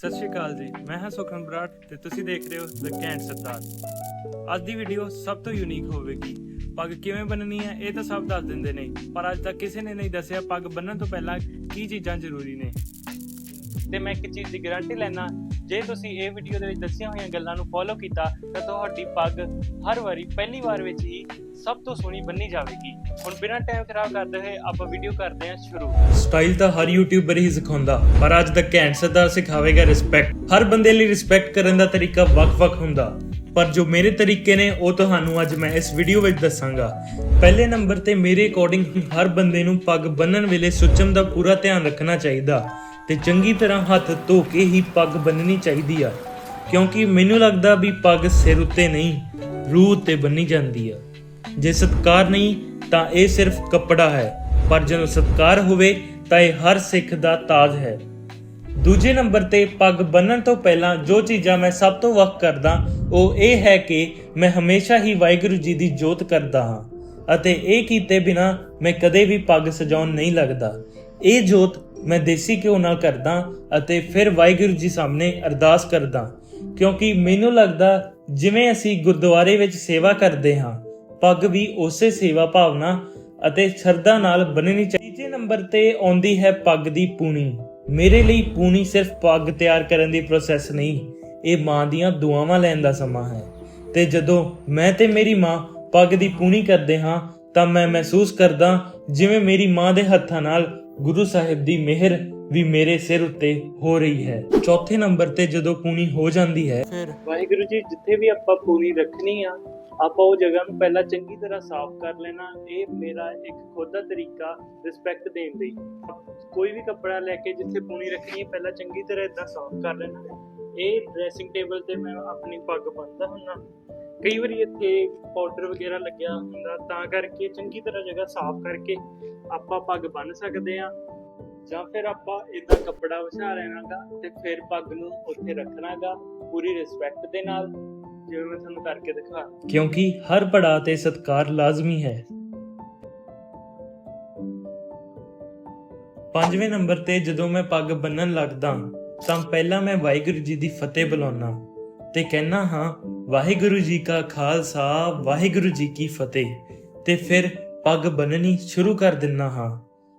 ਸਤਿ ਸ਼੍ਰੀ ਅਕਾਲ ਜੀ, ਮੈਂ ਹਾਂ ਸੁਖਨ ਬਰਾੜ ਤੇ ਤੁਸੀਂ ਦੇਖ ਰਹੇ ਹੋ ਦ ਘੈਂਟ ਸਰਦਾਰ। ਅੱਜ ਦੀ ਵੀਡੀਓ ਸਭ ਤੋਂ ਯੂਨੀਕ ਹੋਵੇਗੀ। ਪੱਗ ਕਿਵੇਂ ਬੰਨਣੀ ਹੈ ਇਹ ਤਾਂ ਸਭ ਦੱਸ ਦਿੰਦੇ ਨੇ, ਪਰ ਅੱਜ ਤੱਕ ਕਿਸੇ ਨੇ ਨਹੀਂ ਦੱਸਿਆ ਪੱਗ ਬੰਨਣ ਤੋਂ ਪਹਿਲਾਂ ਕੀ ਚੀਜ਼ਾਂ ਜ਼ਰੂਰੀ ਨੇ। ਤੇ ਮੈਂ ਇੱਕ ਚੀਜ਼ ਦੀ ਗਾਰੰਟੀ ਲੈਣਾ, ਜੇ ਤੁਸੀਂ ਇਹ ਵੀਡੀਓ ਦੇ ਵਿੱਚ ਦੱਸੀਆਂ ਹੋਈਆਂ ਗੱਲਾਂ ਨੂੰ ਫੋਲੋ ਕੀਤਾ ਤਾਂ ਤੁਹਾਡੀ ਪੱਗ ਹਰ ਵਾਰੀ ਪਹਿਲੀ ਵਾਰ ਵਿੱਚ ਹੀ ਸਭ ਤੋਂ ਸੋਹਣੀ ਬੰਨੀ ਜਾਵੇਗੀ। ਹੁਣ ਬਿਨਾਂ ਟਾਈਮ ਖਰਾਬ ਕਰਦੇ ਹੋਏ ਆਪਾਂ ਵੀਡੀਓ ਕਰਦੇ ਹਾਂ ਸ਼ੁਰੂ। ਸਟਾਈਲ ਤਾਂ ਹਰ ਯੂਟਿਊਬਰ ਹੀ ਸਿਖਾਉਂਦਾ, ਪਰ ਅੱਜ ਦਾ ਘੈਂਟ ਸਰਦਾਰ ਸਿਖਾਵੇਗਾ ਰਿਸਪੈਕਟ। ਹਰ ਬੰਦੇ ਲਈ ਰਿਸਪੈਕਟ ਕਰਨ ਦਾ ਤਰੀਕਾ ਵੱਖ-ਵੱਖ ਹੁੰਦਾ, ਪਰ ਜੋ ਮੇਰੇ ਤਰੀਕੇ ਨੇ ਉਹ ਤੁਹਾਨੂੰ ਅੱਜ ਮੈਂ ਇਸ ਵੀਡੀਓ ਵਿੱਚ ਦੱਸਾਂਗਾ। ਪਹਿਲੇ ਨੰਬਰ ਤੇ ਮੇਰੇ ਅਕੋਰਡਿੰਗ ਹਰ ਬੰਦੇ ਨੂੰ ਪੱਗ ਬੰਨਣ ਵੇਲੇ ਸੁੱਚਮ ਦਾ ਪੂਰਾ ਧਿਆਨ ਰੱਖਣਾ ਚਾਹੀਦਾ ਤੇ ਚੰਗੀ ਤਰ੍ਹਾਂ ਹੱਥ ਧੋ ਕੇ ਹੀ ਪੱਗ ਬੰਨਣੀ ਚਾਹੀਦੀ ਆ, ਕਿਉਂਕਿ ਮੈਨੂੰ ਲੱਗਦਾ ਵੀ ਪੱਗ ਸਿਰ ਉੱਤੇ ਨਹੀਂ ਰੂਹ ਉੱਤੇ ਬੰਨੀ ਜਾਂਦੀ ਆ। ਜੇ ਸਤਿਕਾਰ ਨਹੀਂ ਤਾਂ ਇਹ ਸਿਰਫ ਕੱਪੜਾ ਹੈ, ਪਰ ਜਦੋਂ ਸਤਿਕਾਰ ਹੋਵੇ ਤਾਂ ਇਹ ਹਰ ਸਿੱਖ ਦਾ ਤਾਜ ਹੈ। ਦੂਜੇ ਨੰਬਰ ਤੇ ਪੱਗ ਬੰਨਣ ਤੋਂ ਪਹਿਲਾਂ ਜੋ ਚੀਜ਼ਾਂ ਮੈਂ ਸਭ ਤੋਂ ਵੱਖ ਕਰਦਾ ਉਹ ਇਹ ਹੈ ਕਿ ਮੈਂ ਹਮੇਸ਼ਾ ਹੀ ਵਾਹਿਗੁਰੂ ਜੀ ਦੀ ਜੋਤ ਕਰਦਾ ਹਾਂ, ਅਤੇ ਇਹ ਕੀਤੇ ਬਿਨਾ ਮੈਂ ਕਦੇ ਵੀ ਪੱਗ ਸਜਾਉਣ ਨਹੀਂ ਲੱਗਦਾ। ਇਹ ਜੋਤ ਮੈਂ ਦੇਸੀ ਘਿਓ ਨਾਲ ਕਰਦਾ ਅਤੇ ਫਿਰ ਵਾਹਿਗੁਰੂ ਜੀ ਸਾਹਮਣੇ ਅਰਦਾਸ ਕਰਦਾ, ਕਿਉਂਕਿ ਮੈਨੂੰ ਲੱਗਦਾ ਜਿਵੇਂ ਅਸੀਂ ਗੁਰਦੁਆਰੇ ਵਿੱਚ ਸੇਵਾ ਕਰਦੇ ਹਾਂ, ਪੱਗ ਵੀ ਉਸੇ ਸੇਵਾ ਭਾਵਨਾ ਅਤੇ ਸ਼ਰਧਾ ਨਾਲ ਬੰਨਣੀ ਚਾਹੀਦੀ। ਤੀਜੇ ਨੰਬਰ ਤੇ ਆਉਂਦੀ ਹੈ ਪੱਗ ਦੀ ਪੂਣੀ। ਮੇਰੇ ਲਈ ਪੂਣੀ ਸਿਰਫ ਪੱਗ ਤਿਆਰ ਕਰਨ ਦੀ ਪ੍ਰੋਸੈਸ ਨਹੀਂ, ਇਹ ਮਾਂ ਦੀਆਂ ਦੁਆਵਾਂ ਲੈਣ ਦਾ ਸਮਾਂ ਹੈ। ਤੇ ਜਦੋਂ ਮੈਂ ਤੇ ਮੇਰੀ ਮਾਂ ਪੱਗ ਦੀ ਪੂਣੀ ਕਰਦੇ ਹਾਂ ਤਾਂ ਮੈਂ ਮਹਿਸੂਸ ਕਰਦਾ ਜਿਵੇਂ ਮੇਰੀ ਮਾਂ ਦੇ ਹੱਥਾਂ ਨਾਲ ਗੁਰੂ ਸਾਹਿਬ ਦੀ ਮਿਹਰ ਵੀ ਮੇਰੇ ਸਿਰ ਉੱਤੇ ਹੋ ਰਹੀ ਹੈ। ਚੌਥੇ ਨੰਬਰ ਤੇ ਜਦੋਂ ਪੂਣੀ ਹੋ ਜਾਂਦੀ ਹੈ, ਫਿਰ ਵਾਹਿਗੁਰੂ ਜੀ ਜਿੱਥੇ ਵੀ ਆਪਾਂ ਪੂਣੀ ਰੱਖਣੀ ਆ, ਆਪਾਂ ਉਹ ਜਗ੍ਹਾ ਨੂੰ ਪਹਿਲਾਂ ਚੰਗੀ ਤਰ੍ਹਾਂ ਸਾਫ਼ ਕਰ ਲੈਣਾ। ਇਹ ਮੇਰਾ ਇੱਕ ਖੁਦ ਦਾ ਤਰੀਕਾ ਰਿਸਪੈਕਟ ਦੇਣ ਲਈ। ਕੋਈ ਵੀ ਕੱਪੜਾ ਲੈ ਕੇ ਜਿੱਥੇ ਪੂਣੀ ਰੱਖਣੀ ਹੈ ਪਹਿਲਾਂ ਚੰਗੀ ਤਰ੍ਹਾਂ ਇਦਾਂ ਸਾਫ਼ ਕਰ ਲੈਣਾ। ਇਹ ਡਰੈਸਿੰਗ ਟੇਬਲ ਤੇ ਮੈਂ ਆਪਣੀ ਪੱਗ ਬੰਨ੍ਹਦਾ ਹੁੰਦਾ। ਕਈ ਵਾਰੀ ਇੱਥੇ ਪਾਊਡਰ ਵਗੈਰਾ ਲੱਗਿਆ ਹੁੰਦਾ, ਤਾਂ ਕਰਕੇ ਚੰਗੀ ਤਰ੍ਹਾਂ ਜਗ੍ਹਾ ਸਾਫ਼ ਕਰਕੇ ਆਪਾਂ ਪੱਗ ਬੰਨ੍ਹ ਸਕਦੇ ਹਾਂ। ਜਾਂ ਫਿਰ ਆਪਾਂ ਇਦਾਂ ਕੱਪੜਾ ਵਿਛਾ ਲੈਣਾਗਾ ਤੇ ਫਿਰ ਪੱਗ ਨੂੰ ਉੱਥੇ ਰੱਖਣਾਗਾ ਪੂਰੀ ਰਿਸਪੈਕਟ ਦੇ ਨਾਲ, ਜਿਵੇਂ ਮੈਂ ਤੁਹਾਨੂੰ ਕਰਕੇ ਦਿਖਾ, ਕਿਉਂਕਿ ਹਰ ਪੜਾਅ ਤੇ ਸਤਿਕਾਰ ਲਾਜ਼ਮੀ ਹੈ। ਪੰਜਵੇਂ ਨੰਬਰ ਤੇ ਜਦੋਂ ਮੈਂ ਪੱਗ ਬੰਨਣ ਲੱਗਦਾ ਤਾਂ ਪਹਿਲਾਂ ਮੈਂ ਵਾਹਿਗੁਰੂ ਜੀ ਦੀ ਫਤਿਹ ਬੁਲਾਉਣਾ ਤੇ ਕਹਿਣਾ ਹਾਂ, ਵਾਹਿਗੁਰੂ ਜੀ ਕਾ ਖਾਲਸਾ ਵਾਹਿਗੁਰੂ ਜੀ ਕੀ ਫਤਿਹ, ਤੇ ਫਿਰ ਪੱਗ ਬੰਨਣੀ ਸ਼ੁਰੂ ਕਰ ਦਿੰਦਾ ਹਾਂ।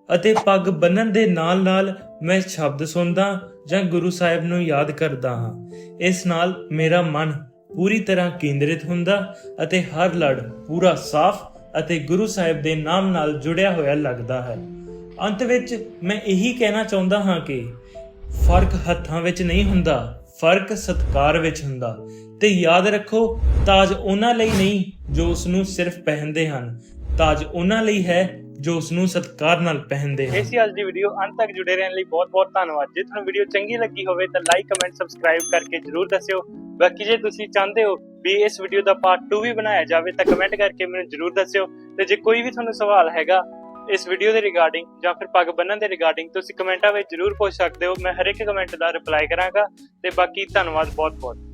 ਅਤੇ ਪੱਗ ਬੰਨਣ ਦੇ ਨਾਲ ਨਾਲ ਮੈਂ ਸ਼ਬਦ ਸੁਣਦਾ ਜਾਂ ਗੁਰੂ ਸਾਹਿਬ ਨੂੰ ਯਾਦ ਕਰਦਾ ਹਾਂ। ਇਸ ਨਾਲ ਮੇਰਾ ਮਨ ਪੂਰੀ ਤਰ੍ਹਾਂ ਕੇਂਦਰਿਤ ਹੁੰਦਾ ਅਤੇ ਹਰ ਲੜ ਪੂਰਾ ਸਾਫ਼ ਅਤੇ ਗੁਰੂ ਸਾਹਿਬ ਦੇ ਨਾਮ ਨਾਲ ਜੁੜਿਆ ਹੋਇਆ ਲੱਗਦਾ ਹੈ। ਅੰਤ ਵਿੱਚ ਮੈਂ ਇਹੀ ਕਹਿਣਾ ਚਾਹੁੰਦਾ ਹਾਂ ਕਿ ਫਰਕ ਹੱਥਾਂ ਵਿੱਚ ਨਹੀਂ ਹੁੰਦਾ, ਫਰਕ ਸਤਿਕਾਰ ਵਿੱਚ ਹੁੰਦਾ। ਤੇ ਯਾਦ ਰੱਖੋ, ਤਾਜ ਉਹਨਾਂ ਲਈ ਨਹੀਂ ਜੋ ਉਸ ਨੂੰ ਸਿਰਫ ਪਹਿਨਦੇ ਹਨ, ਤਾਜ ਉਹਨਾਂ ਲਈ ਹੈ ਜੋ ਉਸ ਨੂੰ ਸਤਿਕਾਰ ਨਾਲ ਪਹਿਨਦੇ ਹਨ। ਇਸ ਅੱਜ ਦੀ ਵੀਡੀਓ ਅੰਤ ਤੱਕ ਜੁੜੇ ਰਹਿਣ ਲਈ ਬਹੁਤ ਬਹੁਤ ਧੰਨਵਾਦ। ਜੇ ਤੁਹਾਨੂੰ ਵੀਡੀਓ ਚੰਗੀ ਲੱਗੀ ਹੋਵੇ ਤਾਂ ਲਾਈਕ, ਕਮੈਂਟ, ਸਬਸਕ੍ਰਾਈਬ ਕਰਕੇ ਜਰੂਰ ਦੱਸਿਓ। ਬਾਕੀ ਜੇ ਤੁਸੀਂ ਚਾਹੁੰਦੇ ਹੋ ਵੀ ਇਸ ਵੀਡੀਓ ਦਾ ਪਾਰਟ 2 ਵੀ ਬਣਾਇਆ ਜਾਵੇ ਤਾਂ ਕਮੈਂਟ ਕਰਕੇ ਮੈਨੂੰ ਜਰੂਰ ਦੱਸਿਓ। ਤੇ ਜੇ ਕੋਈ ਵੀ ਤੁਹਾਨੂੰ ਸਵਾਲ ਹੈਗਾ ਇਸ ਵੀਡੀਓ ਦੇ ਰਿਗਾਰਡਿੰਗ ਜਾਂ ਫਿਰ ਪੱਗ ਬੰਨਣ ਦੇ ਰਿਗਾਰਡਿੰਗ, ਤੁਸੀਂ ਕਮੈਂਟਾਂ ਵਿੱਚ ਜਰੂਰ ਪੁੱਛ ਸਕਦੇ ਹੋ। ਮੈਂ ਹਰ ਇੱਕ ਕਮੈਂਟ ਦਾ ਰਿਪਲਾਈ ਕਰਾਂਗਾ। ਤੇ ਬਾਕੀ ਧੰਨਵਾਦ ਬਹੁਤ ਬਹੁਤ।